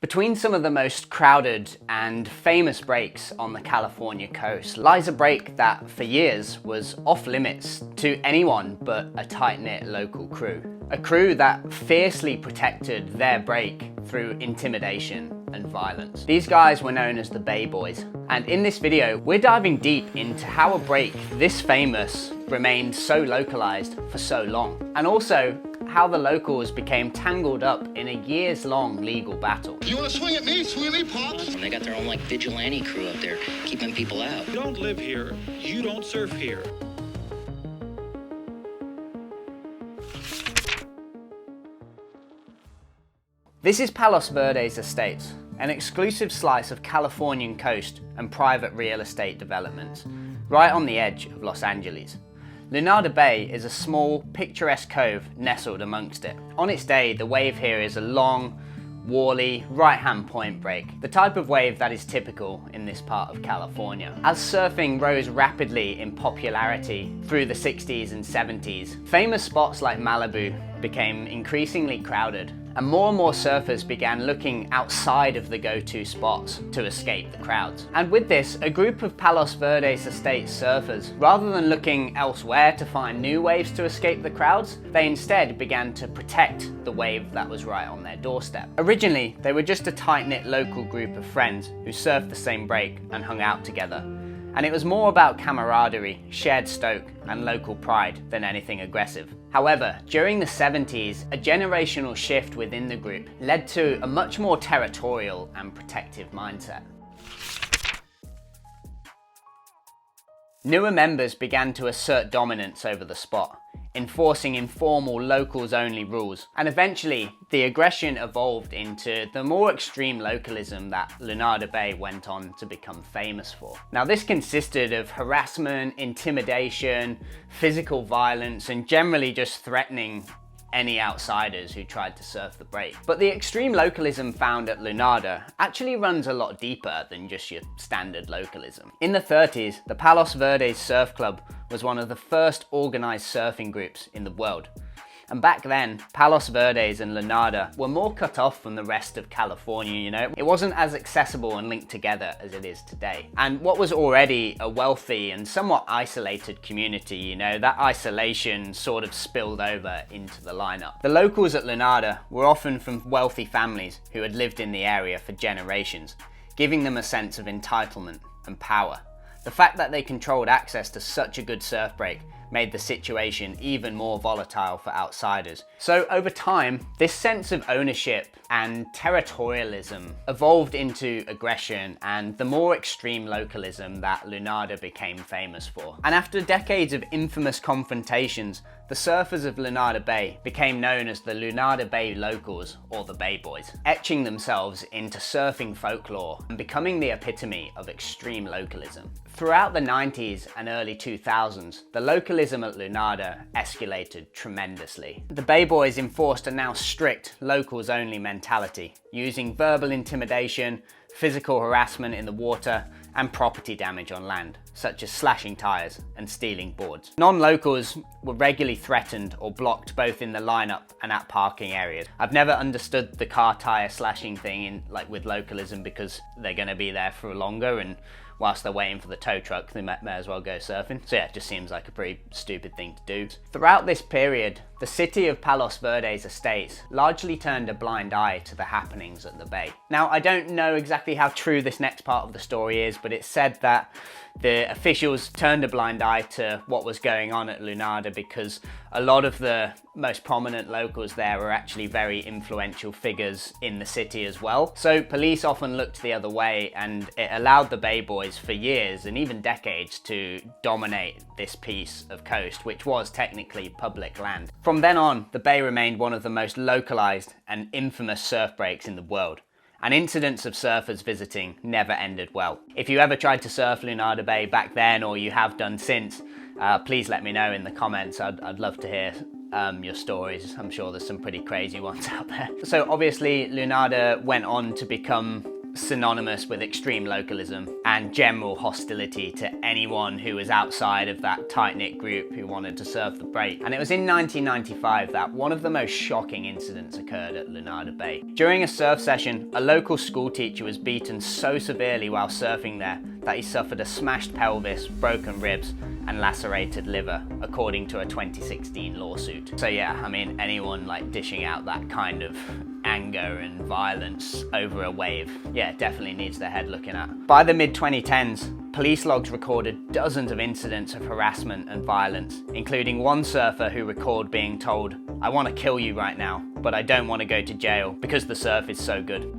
Between some of the most crowded and famous breaks on the California coast lies a break that for years was off limits to anyone but a tight-knit local crew. A crew that fiercely protected their break through intimidation and violence. These guys were known as the Bay Boys, and in this video we're diving deep into how a break this famous remained so localized for so long, and also how the locals became tangled up in a years-long legal battle. You want to swing at me? Swing at me, Pops? And they got their own like vigilante crew up there, keeping people out. You don't live here. You don't surf here. This is Palos Verdes Estates, an exclusive slice of Californian coast and private real estate developments, right on the edge of Los Angeles. Lunada Bay is a small, picturesque cove nestled amongst it. On its day, the wave here is a long, wally, right-hand point break, the type of wave that is typical in this part of California. As surfing rose rapidly in popularity through the 60s and 70s, famous spots like Malibu became increasingly crowded, and more surfers began looking outside of the go-to spots to escape the crowds. And with this, a group of Palos Verdes Estate surfers, rather than looking elsewhere to find new waves to escape the crowds, they instead began to protect the wave that was right on their doorstep. Originally, they were just a tight-knit local group of friends who surfed the same break and hung out together. And it was more about camaraderie, shared stoke, and local pride than anything aggressive. However, during the 70s, a generational shift within the group led to a much more territorial and protective mindset. Newer members began to assert dominance over the spot, enforcing informal locals-only rules, and eventually the aggression evolved into the more extreme localism that Lunada Bay went on to become famous for. Now, this consisted of harassment, intimidation, physical violence, and generally just threatening any outsiders who tried to surf the break. But the extreme localism found at Lunada actually runs a lot deeper than just your standard localism. In the 30s, the Palos Verdes Surf Club was one of the first organized surfing groups in the world. And back then, Palos Verdes and Lunada were more cut off from the rest of California, you know? It wasn't as accessible and linked together as it is today. And what was already a wealthy and somewhat isolated community, you know, that isolation sort of spilled over into the lineup. The locals at Lunada were often from wealthy families who had lived in the area for generations, giving them a sense of entitlement and power. The fact that they controlled access to such a good surf break made the situation even more volatile for outsiders. So over time, this sense of ownership and territorialism evolved into aggression and the more extreme localism that Lunada became famous for. And after decades of infamous confrontations, the surfers of Lunada Bay became known as the Lunada Bay Locals, or the Bay Boys, etching themselves into surfing folklore and becoming the epitome of extreme localism. Throughout the 90s and early 2000s, the localism at Lunada escalated tremendously. The Bay Boys enforced a now strict locals-only mentality, using verbal intimidation, physical harassment in the water, and property damage on land, such as slashing tyres and stealing boards. Non-locals were regularly threatened or blocked both in the lineup and at parking areas. I've never understood the car tyre slashing thing with localism, because they're going to be there for longer, and whilst they're waiting for the tow truck, they may as well go surfing. So yeah, it just seems like a pretty stupid thing to do. Throughout this period, the city of Palos Verdes Estates largely turned a blind eye to the happenings at the bay. Now, I don't know exactly how true this next part of the story is, but it's said that the officials turned a blind eye to what was going on at Lunada because a lot of the most prominent locals there were actually very influential figures in the city as well. So police often looked the other way, and it allowed the Bay Boys for years and even decades to dominate this piece of coast, which was technically public land. From then on, the bay remained one of the most localized and infamous surf breaks in the world, and incidents of surfers visiting never ended well. If you ever tried to surf Lunada Bay back then, or you have done since, please let me know in the comments. I'd love to hear your stories. I'm sure there's some pretty crazy ones out there. So obviously Lunada went on to become synonymous with extreme localism and general hostility to anyone who was outside of that tight-knit group who wanted to surf the break. And it was in 1995 that one of the most shocking incidents occurred at Lunada Bay. During a surf session, a local school teacher was beaten so severely while surfing there that he suffered a smashed pelvis, broken ribs, and lacerated liver, according to a 2016 lawsuit. So yeah, I mean, anyone like dishing out that kind of anger and violence over a wave, yeah, definitely needs their head looking at. By the mid-2010s, police logs recorded dozens of incidents of harassment and violence, including one surfer who recalled being told, "I want to kill you right now, but I don't want to go to jail because the surf is so good."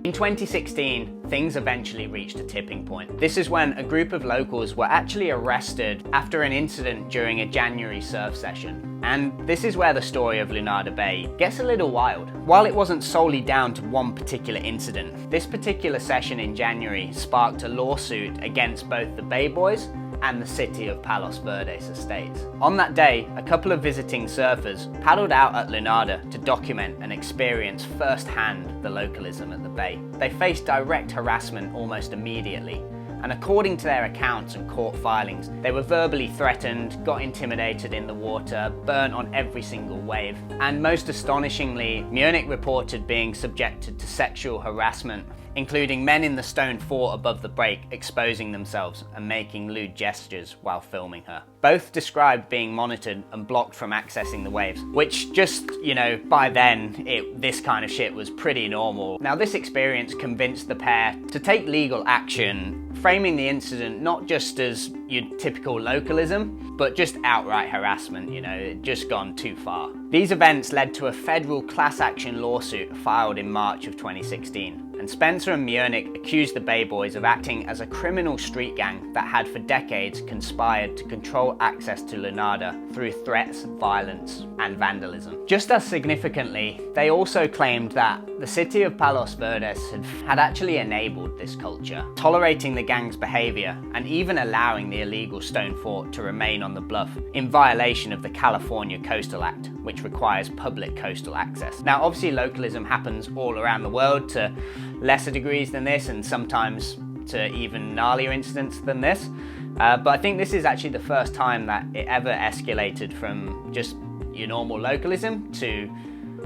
In 2016, things eventually reached a tipping point. This is when a group of locals were actually arrested after an incident during a January surf session. And this is where the story of Lunada Bay gets a little wild. While it wasn't solely down to one particular incident, this particular session in January sparked a lawsuit against both the Bay Boys and the city of Palos Verdes estates. On that day, a couple of visiting surfers paddled out at Lunada to document and experience firsthand the localism at the bay. They faced direct harassment almost immediately, and according to their accounts and court filings, they were verbally threatened, got intimidated in the water, burnt on every single wave, and most astonishingly, Munich reported being subjected to sexual harassment, including men in the stone fort above the break exposing themselves and making lewd gestures while filming her. Both described being monitored and blocked from accessing the waves, which just, you know, by then, this kind of shit was pretty normal. Now, this experience convinced the pair to take legal action, framing the incident not just as your typical localism, but just outright harassment, you know, it just gone too far. These events led to a federal class action lawsuit filed in March of 2016. And Spencer and Munich accused the Bay Boys of acting as a criminal street gang that had for decades conspired to control access to Lunada through threats, violence, and vandalism. Just as significantly, they also claimed that the city of Palos Verdes had actually enabled this culture, tolerating the gang's behavior and even allowing the illegal stone fort to remain on the bluff in violation of the California Coastal Act, which requires public coastal access. Now, obviously localism happens all around the world to lesser degrees than this, and sometimes to even gnarlier incidents than this. But I think this is actually the first time that it ever escalated from just your normal localism to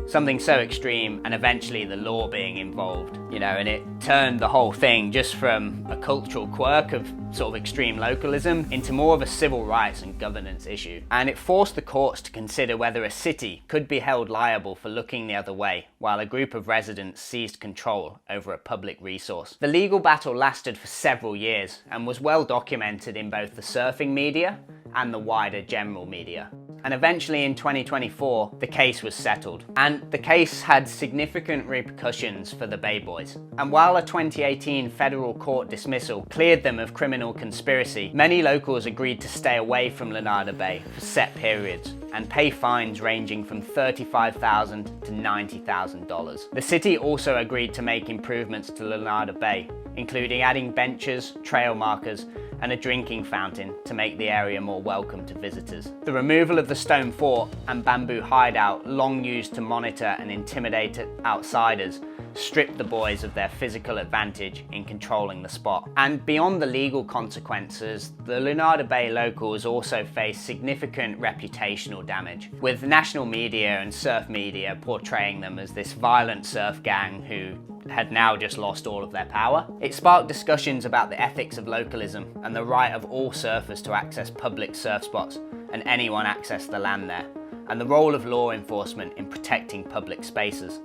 something so extreme and eventually the law being involved, you know, and it turned the whole thing just from a cultural quirk of sort of extreme localism into more of a civil rights and governance issue. And it forced the courts to consider whether a city could be held liable for looking the other way while a group of residents seized control over a public resource. The legal battle lasted for several years and was well documented in both the surfing media and the wider general media. And eventually in 2024, the case was settled. And the case had significant repercussions for the Bay Boys. And while a 2018 federal court dismissal cleared them of criminal conspiracy, many locals agreed to stay away from Lunada Bay for set periods and pay fines ranging from $35,000 to $90,000. The city also agreed to make improvements to Lunada Bay, including adding benches, trail markers, and a drinking fountain to make the area more welcome to visitors. The removal of the stone fort and bamboo hideout, long used to monitor and intimidate outsiders, stripped the boys of their physical advantage in controlling the spot. And beyond the legal consequences, the Lunada Bay locals also faced significant reputational damage, with national media and surf media portraying them as this violent surf gang who had now just lost all of their power. It sparked discussions about the ethics of localism and the right of all surfers to access public surf spots and anyone access the land there, and the role of law enforcement in protecting public spaces.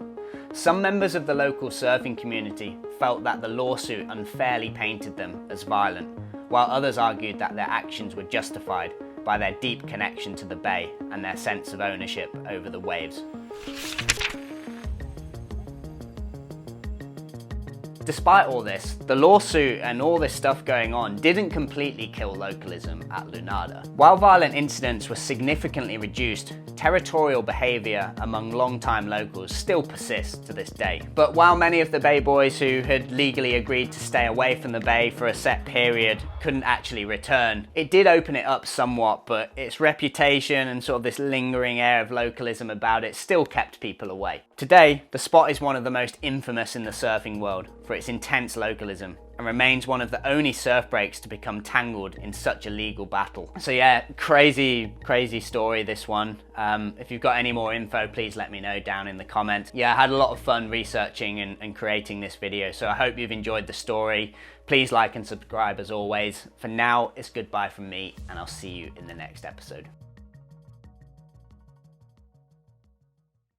Some members of the local surfing community felt that the lawsuit unfairly painted them as violent, while others argued that their actions were justified by their deep connection to the bay and their sense of ownership over the waves. Despite all this, the lawsuit and all this stuff going on didn't completely kill localism at Lunada. While violent incidents were significantly reduced, territorial behaviour among long-time locals still persists to this day. But while many of the Bay Boys who had legally agreed to stay away from the Bay for a set period couldn't actually return, it did open it up somewhat, but its reputation and sort of this lingering air of localism about it still kept people away. Today, the spot is one of the most infamous in the surfing world for its intense localism, and remains one of the only surf breaks to become tangled in such a legal battle. So yeah, crazy story, this one. If you've got any more info, please let me know down in the comments. Yeah, I had a lot of fun researching and creating this video, so I hope you've enjoyed the story. Please like and subscribe as always. For now, it's goodbye from me, and I'll see you in the next episode.